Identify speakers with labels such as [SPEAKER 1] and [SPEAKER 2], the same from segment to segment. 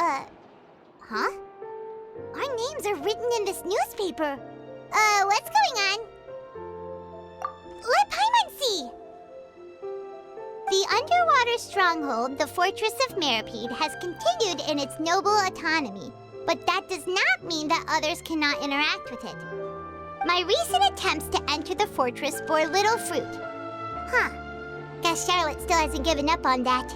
[SPEAKER 1] Huh? Our names are written in this newspaper. What's going on? Let Paimon see! The underwater stronghold, the Fortress of Meripede, has continued in its noble autonomy, but that does not mean that others cannot interact with it. My recent attempts to enter the fortress bore little fruit. Huh. Guess Charlotte still hasn't given up on that.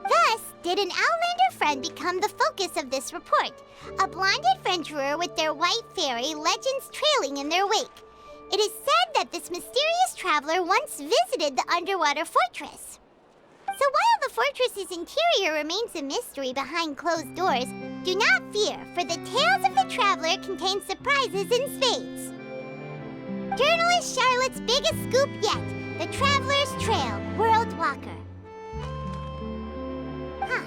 [SPEAKER 1] Thus, did an Outlander friend become the focus of this report, a blonde adventurer with their white fairy legends trailing in their wake. It is said that this mysterious traveler once visited the underwater fortress. So while the fortress's interior remains a mystery behind closed doors, do not fear, for the tales of the traveler contain surprises in spades. Journalist Charlotte's biggest scoop yet, the Traveler's Trail, World Walker. Huh.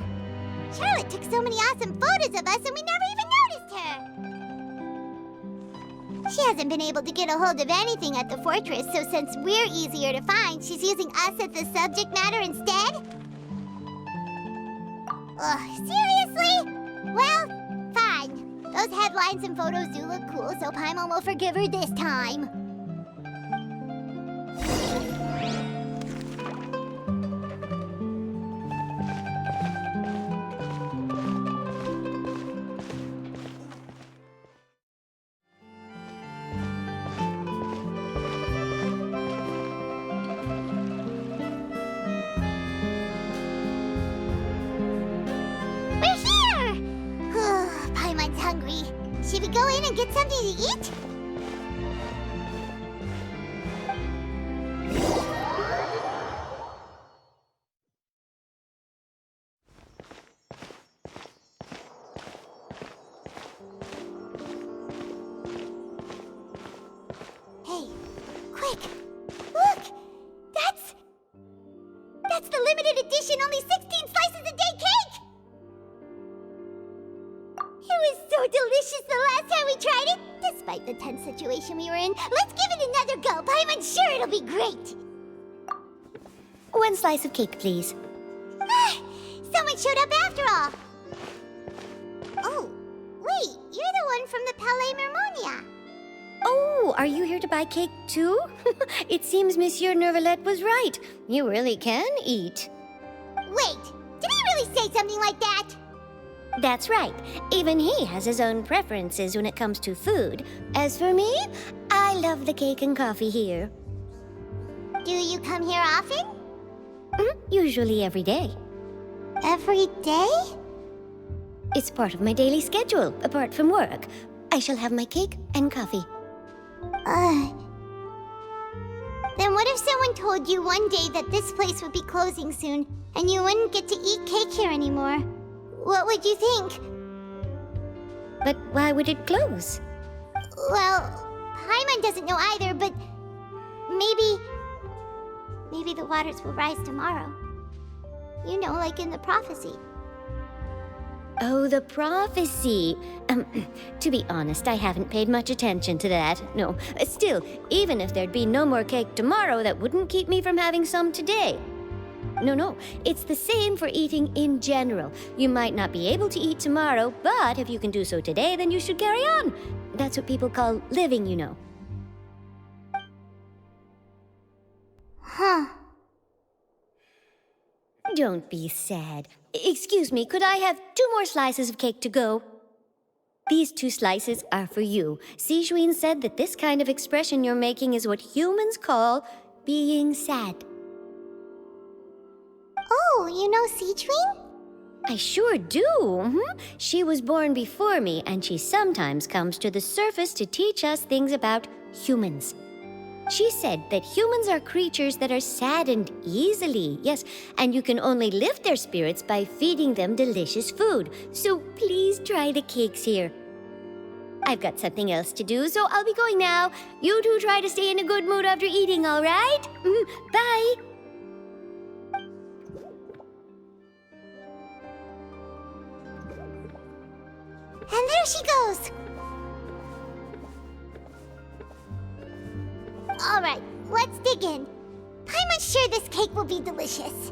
[SPEAKER 1] Charlotte took so many awesome photos of us and we never even noticed her. She hasn't been able to get a hold of anything at the fortress, so since we're easier to find, she's using us as the subject matter instead? Ugh, seriously? Well, fine. Those headlines and photos do look cool, so Paimon will forgive her this time. Should we go in and get something to eat? Hey, quick! Look! That's the limited edition, only 16 slices a day cake! It was so delicious the last time we tried it! Despite the tense situation we were in, let's give it another go! I'm sure it'll be great!
[SPEAKER 2] 1 slice of cake, please.
[SPEAKER 1] Someone showed up after all! Oh, wait, you're the one from the Palais Mermonia.
[SPEAKER 2] Oh, are you here to buy cake too? It seems Monsieur Nervalette was right. You really can eat.
[SPEAKER 1] Wait, did he really say something like that?
[SPEAKER 2] That's right. Even he has his own preferences when it comes to food. As for me, I love the cake and coffee here.
[SPEAKER 1] Do you come here often?
[SPEAKER 2] Usually every day.
[SPEAKER 1] Every day?
[SPEAKER 2] It's part of my daily schedule, apart from work. I shall have my cake and coffee.
[SPEAKER 1] Then what if someone told you one day that this place would be closing soon, and you wouldn't get to eat cake here anymore? What would you think?
[SPEAKER 2] But why would it close?
[SPEAKER 1] Well, Paimon doesn't know either, but maybe the waters will rise tomorrow. You know, like in the prophecy.
[SPEAKER 2] Oh, the prophecy. To be honest, I haven't paid much attention to that. No, still, even if there'd be no more cake tomorrow, that wouldn't keep me from having some today. No, it's the same for eating in general. You might not be able to eat tomorrow, but if you can do so today, then you should carry on. That's what people call living, you know.
[SPEAKER 1] Huh.
[SPEAKER 2] Don't be sad. Excuse me, could I have 2 more slices of cake to go? These 2 slices are for you. Sijuin said that this kind of expression you're making is what humans call being sad.
[SPEAKER 1] Oh, you know Sijuin?
[SPEAKER 2] I sure do. She was born before me, and she sometimes comes to the surface to teach us things about humans. She said that humans are creatures that are saddened easily, yes, and you can only lift their spirits by feeding them delicious food. So please try the cakes here. I've got something else to do, so I'll be going now. You two try to stay in a good mood after eating, all right? Bye.
[SPEAKER 1] And there she goes. All right, let's dig in. I'm sure this cake will be delicious.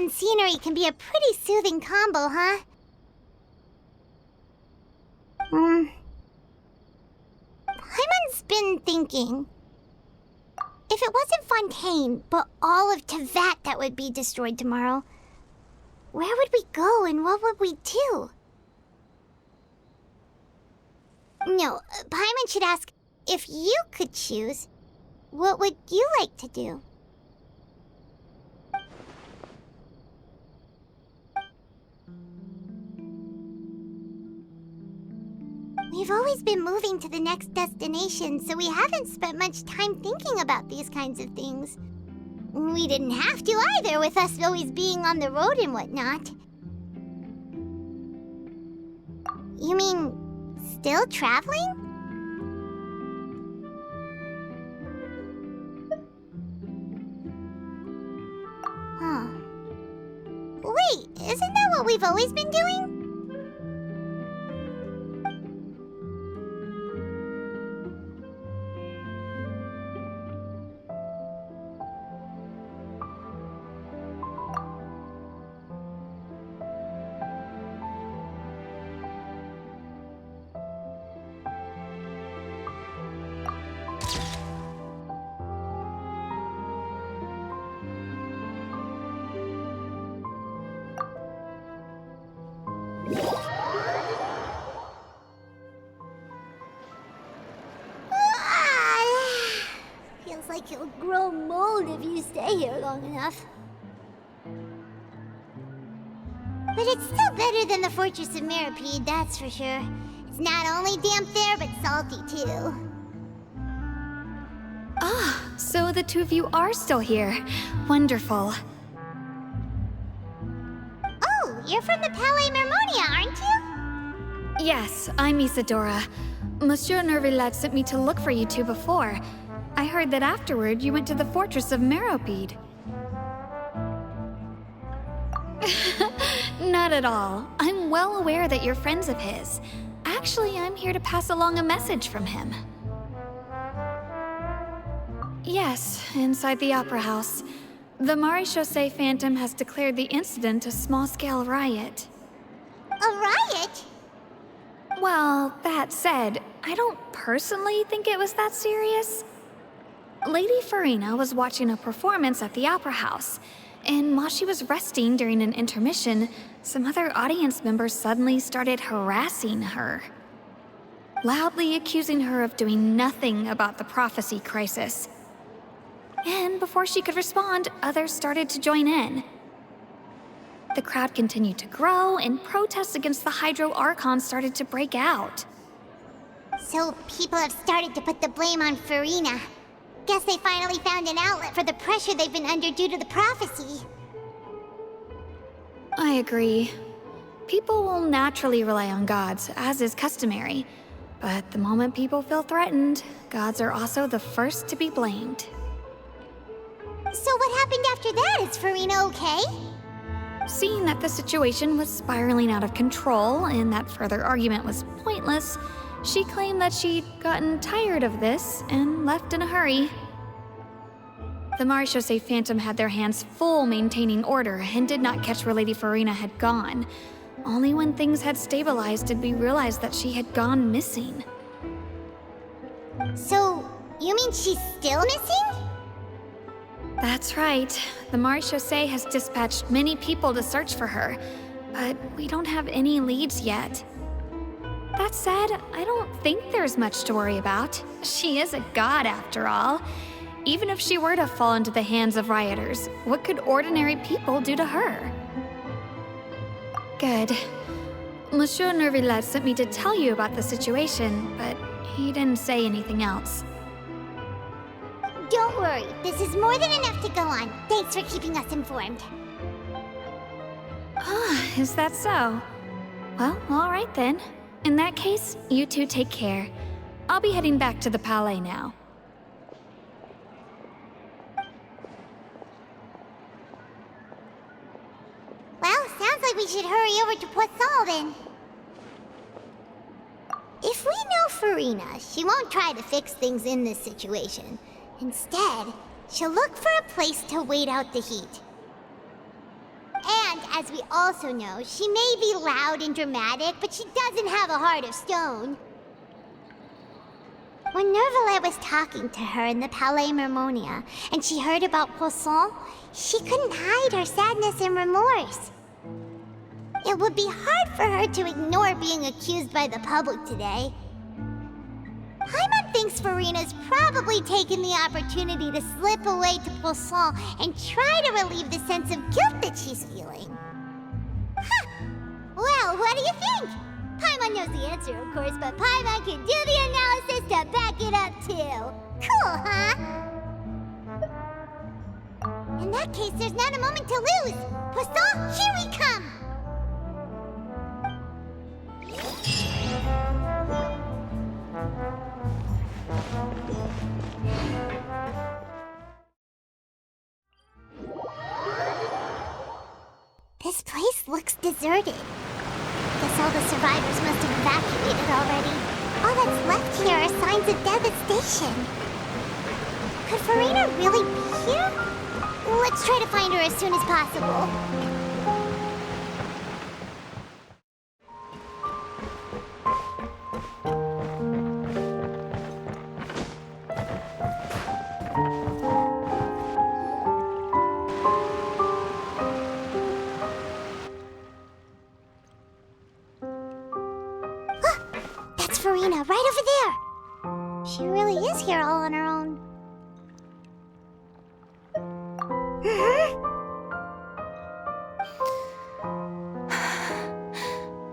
[SPEAKER 1] and scenery can be a pretty soothing combo, huh? Paimon's been thinking. If it wasn't Fontaine, but all of Tevat that would be destroyed tomorrow, where would we go and what would we do? No, Paimon should ask, if you could choose, what would you like to do? We've always been moving to the next destination, so we haven't spent much time thinking about these kinds of things. We didn't have to either, with us always being on the road and whatnot. You mean, still traveling? Huh. Wait, isn't that what we've always been doing? Feels like you'll grow mold if you stay here long enough. But it's still better than the Fortress of Meropide, that's for sure. It's not only damp there, but salty too.
[SPEAKER 3] Ah, so the two of you are still here. Wonderful.
[SPEAKER 1] Oh, you're from the Palais Mermonia, aren't you?
[SPEAKER 3] Yes, I'm Isadora. Monsieur Nervillat sent me to look for you two before. I heard that afterward you went to the Fortress of Meropide. Not at all. I'm well aware that you're friends of his. Actually, I'm here to pass along a message from him. Yes, inside the Opera House. The Maréchaussée Phantom has declared the incident a small-scale riot.
[SPEAKER 1] A riot?
[SPEAKER 3] Well, that said, I don't personally think it was that serious. Lady Farina was watching a performance at the Opera House, and while she was resting during an intermission, some other audience members suddenly started harassing her, loudly accusing her of doing nothing about the prophecy crisis. And before she could respond, others started to join in. The crowd continued to grow, and protests against the Hydro Archon started to break out.
[SPEAKER 1] So people have started to put the blame on Farina. Guess they finally found an outlet for the pressure they've been under due to the prophecy.
[SPEAKER 3] I agree. People will naturally rely on gods, as is customary. But the moment people feel threatened, gods are also the first to be blamed.
[SPEAKER 1] So what happened after that? Is Farina okay?
[SPEAKER 3] Seeing that the situation was spiraling out of control and that further argument was pointless, she claimed that she'd gotten tired of this and left in a hurry. The Maréchaussée Phantom had their hands full maintaining order and did not catch where Lady Farina had gone. Only when things had stabilized did we realize that she had gone missing.
[SPEAKER 1] So, you mean she's still missing?
[SPEAKER 3] That's right. The Maréchaussée has dispatched many people to search for her, but we don't have any leads yet. That said, I don't think there's much to worry about. She is a god after all. Even if she were to fall into the hands of rioters, what could ordinary people do to her? Good. Monsieur Nervillat sent me to tell you about the situation, but he didn't say anything else.
[SPEAKER 1] Don't worry, this is more than enough to go on. Thanks for keeping us informed.
[SPEAKER 3] Ah, is that so? Well, all right then. In that case, you two take care. I'll be heading back to the Palais now.
[SPEAKER 1] Well, sounds like we should hurry over to Poisson then. If we know Farina, she won't try to fix things in this situation. Instead, she'll look for a place to wait out the heat. as we also know, she may be loud and dramatic, but she doesn't have a heart of stone. When Nervalet was talking to her in the Palais Mermonia, and she heard about Poisson, she couldn't hide her sadness and remorse. It would be hard for her to ignore being accused by the public today. Paimon thinks Farina's probably taken the opportunity to slip away to Poisson and try to relieve the sense of guilt that she's feeling. Huh. Well, what do you think? Paimon knows the answer, of course, but Paimon can do the analysis to back it up, too. Cool, huh? In that case, there's not a moment to lose. Poisson, here we come! This place looks deserted. Guess all the survivors must have evacuated already. All that's left here are signs of devastation. Could Farina really be here? Let's try to find her as soon as possible. Farina, right over there! She really is here all on her own.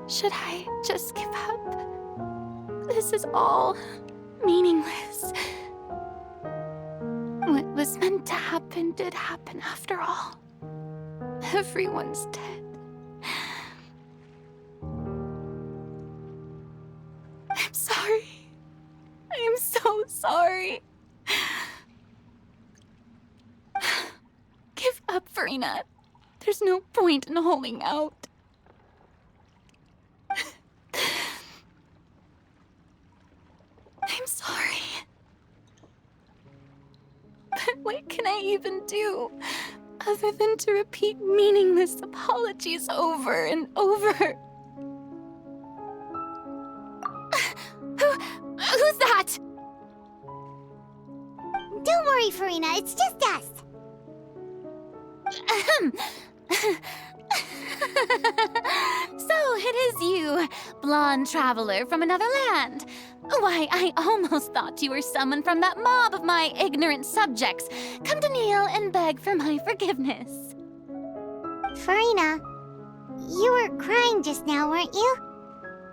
[SPEAKER 3] Should I just give up? This is all meaningless. What was meant to happen did happen after all. Everyone's dead. I'm sorry. I am so sorry. Give up, Farina. There's no point in holding out. I'm sorry. But what can I even do other than to repeat meaningless apologies over and over? Who's that?
[SPEAKER 1] Don't worry, Farina. It's just us.
[SPEAKER 4] So it is you, blonde traveler from another land. Why, I almost thought you were someone from that mob of my ignorant subjects. Come to kneel and beg for my forgiveness.
[SPEAKER 1] Farina, you were crying just now, weren't you?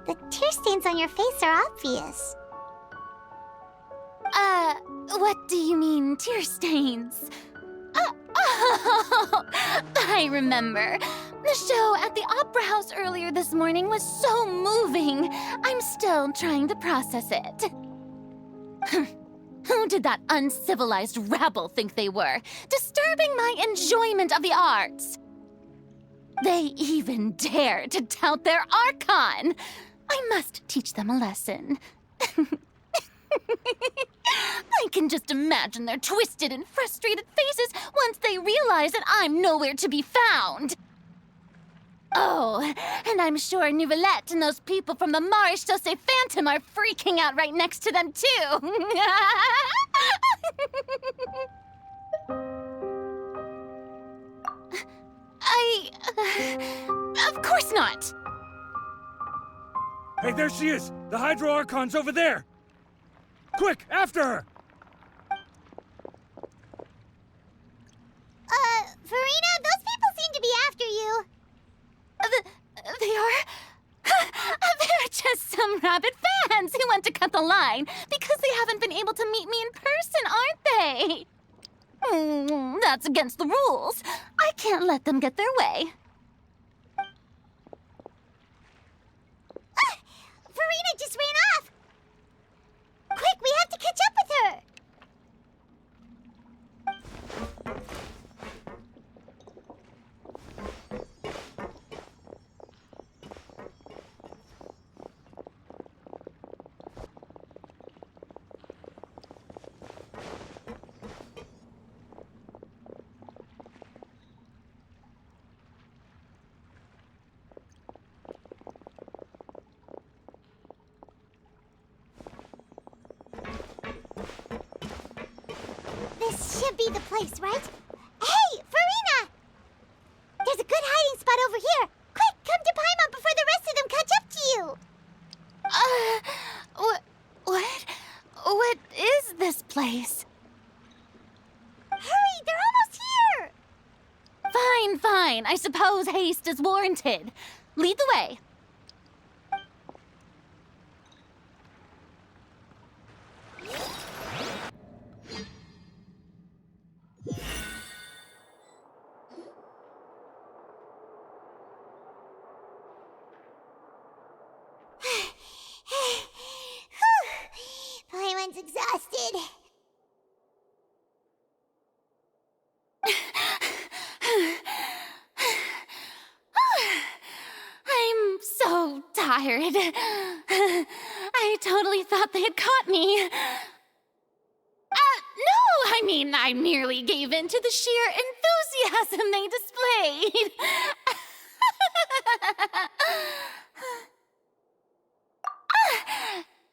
[SPEAKER 1] The tear stains on your face are obvious.
[SPEAKER 4] What do you mean, tear stains? Oh, I remember. The show at the Opera House earlier this morning was so moving. I'm still trying to process it. Who did that uncivilized rabble think they were, disturbing my enjoyment of the arts? They even dare to tout their Archon. I must teach them a lesson. I can just imagine their twisted and frustrated faces once they realize that I'm nowhere to be found. Oh, and I'm sure Nouvellette and those people from the Maréchaussée Phantom are freaking out right next to them, too. Of course not.
[SPEAKER 5] Hey, there she is! The Hydro Archon's over there! Quick, after her!
[SPEAKER 1] Farina, those people seem to be after you.
[SPEAKER 4] They are? They're just some rabid fans who want to cut the line because they haven't been able to meet me in person, aren't they? That's against the rules. I can't let them get their way.
[SPEAKER 1] Farina just ran off! Quick, we have to catch up with her! This should be the place, right? Hey, Farina! There's a good hiding spot over here. Quick, come to Paimon before the rest of them catch up to you.
[SPEAKER 4] What? What is this place?
[SPEAKER 1] Hurry, they're almost here.
[SPEAKER 4] Fine. I suppose haste is warranted. Lead the way.
[SPEAKER 1] Paimon's exhausted.
[SPEAKER 4] I'm so tired. I totally thought they had caught me. No, I mean, I merely gave in to the sheer enthusiasm they displayed.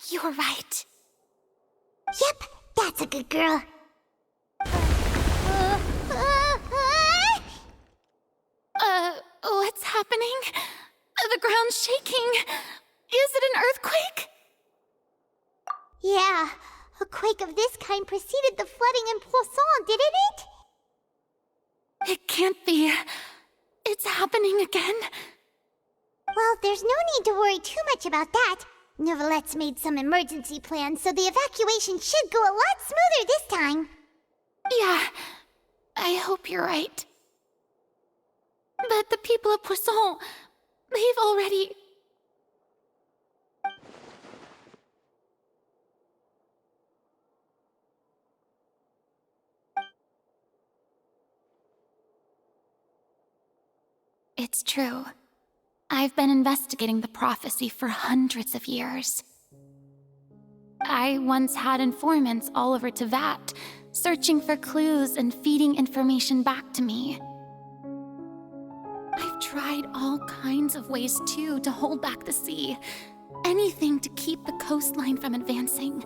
[SPEAKER 4] You're right.
[SPEAKER 1] Yep, that's a good girl.
[SPEAKER 4] What's happening? The ground's shaking. Is it an earthquake?
[SPEAKER 1] Yeah, a quake of this kind preceded the flooding in Poisson, didn't it?
[SPEAKER 4] It can't be. It's happening again.
[SPEAKER 1] Well, there's no need to worry too much about that. Nouvelette's made some emergency plans, so the evacuation should go a lot smoother this time.
[SPEAKER 4] Yeah, I hope you're right. But the people of Poisson, they've already... It's true. I've been investigating the prophecy for hundreds of years. I once had informants all over Tevat, searching for clues and feeding information back to me. I've tried all kinds of ways, too, to hold back the sea. Anything to keep the coastline from advancing.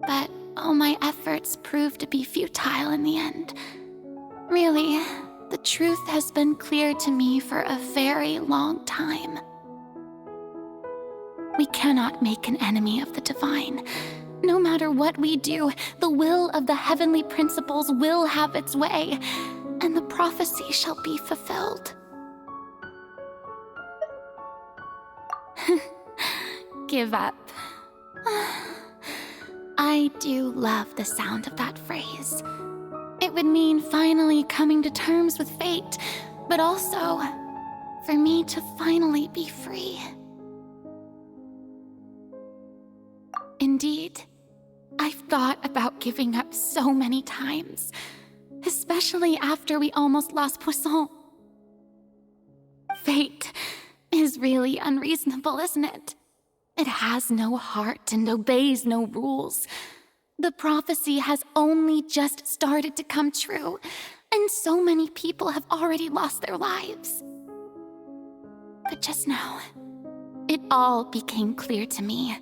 [SPEAKER 4] But all my efforts proved to be futile in the end. Really, the truth has been clear to me for a very long time. We cannot make an enemy of the divine. No matter what we do, the will of the heavenly principles will have its way, and the prophecy shall be fulfilled. Give up. I do love the sound of that phrase. It would mean finally coming to terms with fate, but also for me to finally be free. Indeed, I've thought about giving up so many times, especially after we almost lost Poisson. Fate is really unreasonable, isn't it? It has no heart and obeys no rules. The prophecy has only just started to come true, and so many people have already lost their lives. But just now, it all became clear to me.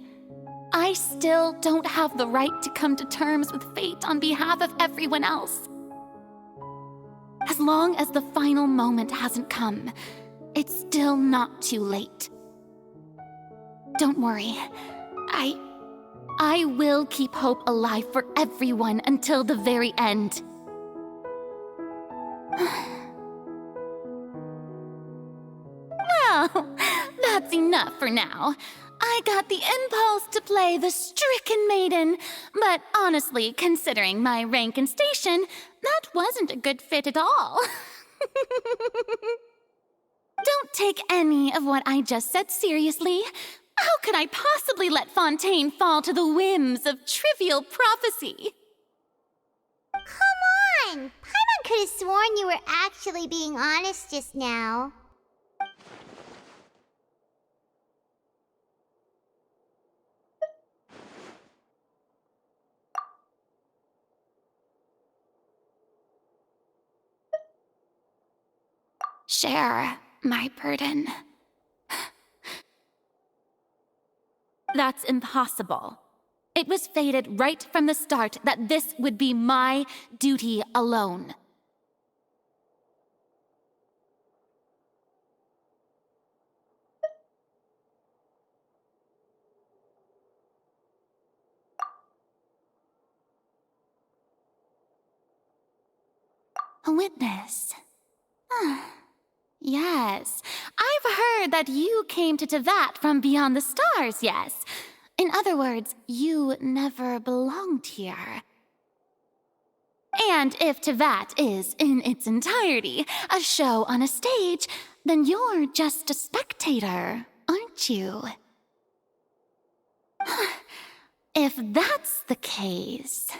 [SPEAKER 4] I still don't have the right to come to terms with fate on behalf of everyone else. As long as the final moment hasn't come, it's still not too late. Don't worry. I will keep hope alive for everyone until the very end. Well, that's enough for now. I got the impulse to play the stricken maiden, but honestly, considering my rank and station, that wasn't a good fit at all. Don't take any of what I just said seriously. How could I possibly let Fontaine fall to the whims of trivial prophecy?
[SPEAKER 1] Come on! Paimon could have sworn you were actually being honest just now.
[SPEAKER 4] Share my burden. That's impossible. It was fated right from the start that this would be my duty alone. A witness. Yes, I've heard that you came to Tevat from beyond the stars, yes. In other words, you never belonged here. And if Tevat is, in its entirety, a show on a stage, then you're just a spectator, aren't you? If that's the case...